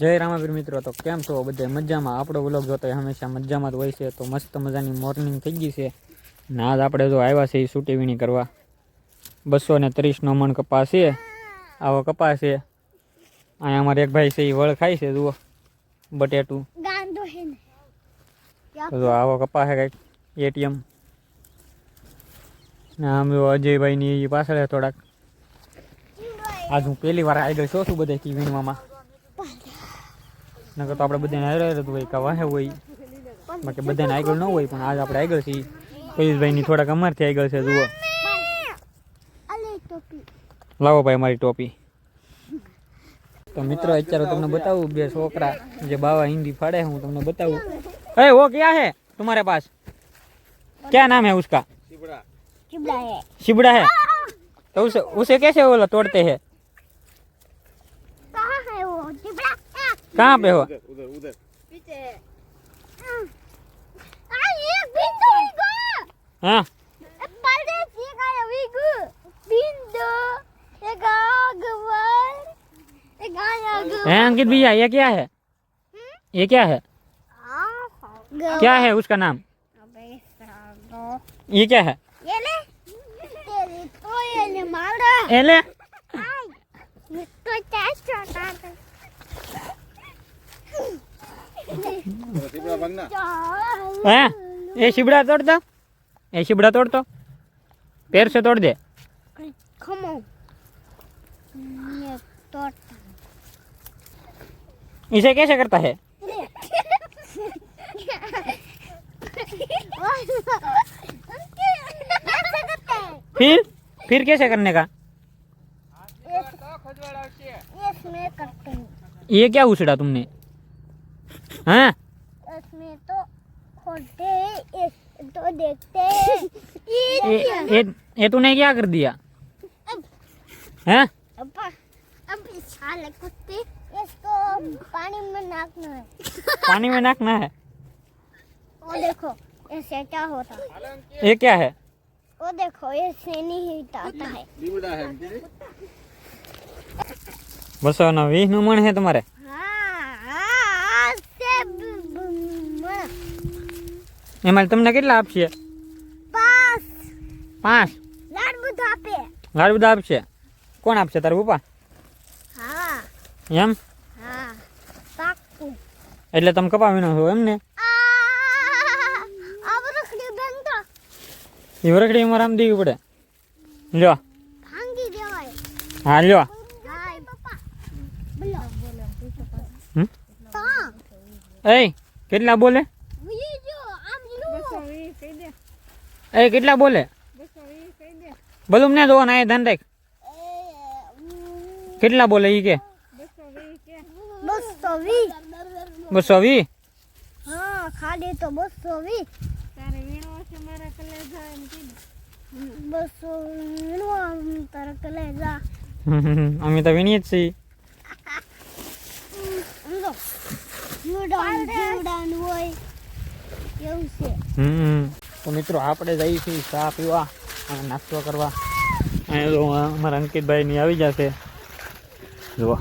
જય રામાવીર મિત્રો, તો કેમ છો બધા? મજામાં? આપણો વ્લોગ જોતો હંમેશા મજામાં જ હોય છે. તો મસ્ત મજાની મોર્નિંગ થઈ ગઈ છે ને આજ આપણે જો આવ્યા છે એ સૂટી વીણી કરવા. 230 મણ કપાસ છે. આવો કપાસ છે. અહીંયા અમારે એક ભાઈ છે એ વળ ખાય છે, જુઓ બટેટું. તો આવો કપાસ છે કંઈક એટીએમ ને આમ જો અજયભાઈની પાછળ થોડાક. આજ હું પહેલી વાર આગળ છો છું બધા કી વીણવામાં. નકર તો આપણે બધાને હારે હતું હોય કે વાહે હોય, બાકી બધાને આગળ ન હોય. પણ આજ આપણે આગળ છીએ. પયુષભાઈની થોડાક અમારથી આગળ છે, જુઓ. લાવો ભાઈ મારી ટોપી. તો મિત્રો અત્યારે તમને બતાવું બે છોકરા જે બાવા હિન્દી फाड़े હું તમને बताऊं। ए वो क्या है तुम्हारे पास? क्या नाम है उसका? शिबड़ा है। शिबड़ा है तो उसे कैसे वो तोड़ते हैं? कहाँ है वो शिबड़ा? कहाँ पे हो? उधर उधर पीछे है। ये बिंदु हाँ परदेसी का है विगु बिंदु एक आगवर एक आगवर। हैं अंकित भैया, ये क्या है? ये क्या है? क्या है उसका नाम? ये क्या है? ये ले तेरी तो ये ले मारा ये ले तो टेस्ट होता है। हैं ये शिबड़ा तोड़ दो, ये शिबड़ा तोड़ दो, पैर से तोड़ दे। खमो ये तोड़ता इसे कैसे करता है? फिर कैसे करने का? इसमें करते हैं। ये क्या उछड़ा तुमने? हाँ इसमें तो खोलते तो देखते ये तूने क्या कर दिया? हैं अब साले कुत्ते इसको पानी में नाकना है। पानी में नाकना है। वो देखो ऐसे क्या होता है? ये क्या है? वो देखो ऐसे नहीं हिलता है। बस ना 20 मण है तुम्हारे? एमां તમને કેટલા આપશે? 5 લાડ બધા આપે. લાડ બધા આપશે? કોણ આપશે? તારા પપ્પા? હા એમ? હા પાક્કું. એટલે તમે કપા વીણો છો એમ ને? ये वरखड़ी में आराम देवी पड़े। लो भांगी देवाय। हां लो ए કેટલા બોલે? એ કેટલા બોલે? બોલું ને જોવા ના ધન રાખ. કેટલા બોલે ઈ કે? 220 220 હા ખાલી તો 220 તારે વીણો છે મારા કલેજા એમ કીધું 200 વીણવા તારા કલેજા અમે તો વીણીએ જ છીએ જીવડાન હોય એવું છે તો મિત્રો આપણે જઈએ છીએ ચા પીવા અને નાસ્તો કરવા અહીંયા તો અમારા અંકિતભાઈ ની આવી જશે જુઓ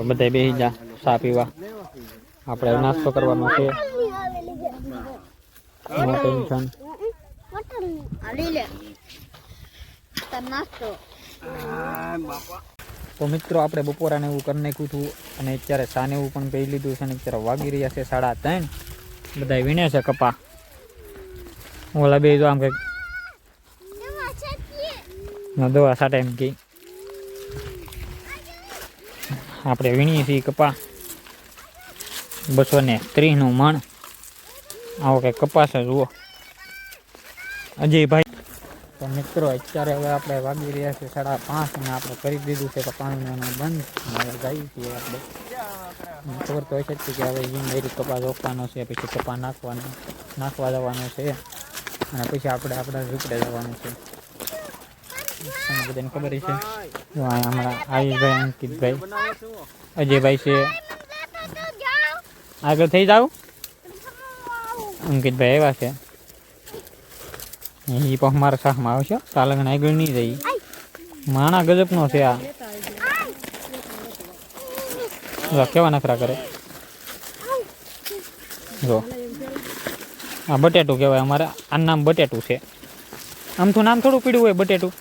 બધા બેસી જા ચા પીવા આપણે નાસ્તો કરવાનો છે નો ટેન્શન તો મિત્રો આપણે બપોરાને એવું કરી નાખ્યું હતું અને અત્યારે સાને એવું પણ પી લીધું છે અને અત્યારે વાગી રહ્યા છે 3:30 બધા વીણે છે કપા ઓલા બે જો આમ કઈક દવા સાટે એમ કે આપણે વીણીએ છીએ કપા 230 નું મણ આવો કંઈક કપાસ જુઓ અજયભાઈ તો મિત્રો અત્યારે હવે આપણે વાગી રહ્યા છે 5:30 અને આપણે કરી દીધું છે પાણીનું બંધ હવે જઈએ છીએ આપણે ખબર તો છે કે હવે ઈંડેરી કપાસ રોપવાનો છે પછી કપા નાખવા જવાનો છે અને પછી આપણે આપણા ઝૂંપડે જવાનું છે બધાને ખબર છે અમારા આયુષભાઈ અંકિતભાઈ અજયભાઈ છે આગળ થઈ જાવ અંકિતભાઈ આવ્યા છે એ પણ અમારા શાખમાં આવશે તાલંગણ આગળ નહીં જઈ માણા ગજબનો છે આ. જો કેવા નખરા કરે. જો આ બટેટું કહેવાય અમારે. આનું નામ બટેટું છે. આમ તો નામ થોડું પીડ્યું હોય બટેટું.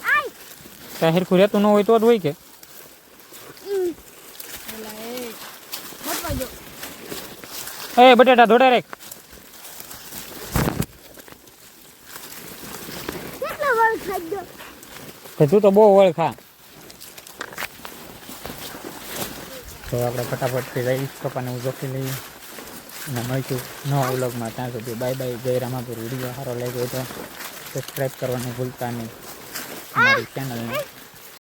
ત્યાં હેરખું રહેતું ન હોય તો જ હોય કે. એ બટેટા ધોડે રે. તું તો બહુ વળ ખા. તો આપણે ફટાફટથી રહીશ પપ્પાને હું જોખી લઈએ અને મળીશું નવા વ્લોગમાં. ત્યાં સુધી બાય બાય. જય રામાપુર. વિડીયો સારો લાગ્યો તો સબસ્ક્રાઈબ કરવાનું ભૂલતા નહીં અમારી ચેનલને.